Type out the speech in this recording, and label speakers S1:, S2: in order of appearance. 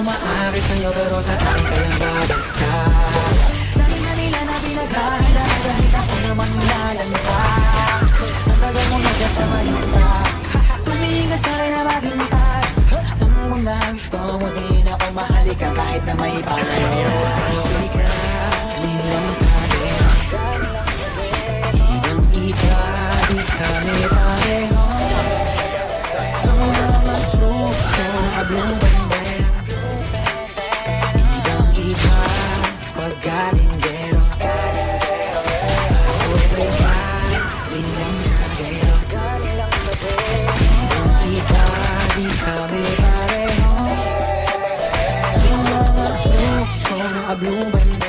S1: umaari sa'yo pero sa akin ka lang babagsak. Dami na nila na pinaghahandaan kahit ako naman nilalantas. Ang tagal mo na dyan sa malita, tumingin ka sa'kin na maghintay. Alam mo na gusto mo din ako mahalika kahit na may payo. Sige ka, di lang sa'kin. Ibang-iba, di kami pareho. Sa mga mas gusto na blue bandera. Ibang-iba, pagkalinggero. Ako ba, di lang sa'kin. Ibang-iba, di kami pareho. Sa mga mas gusto na blue bandera.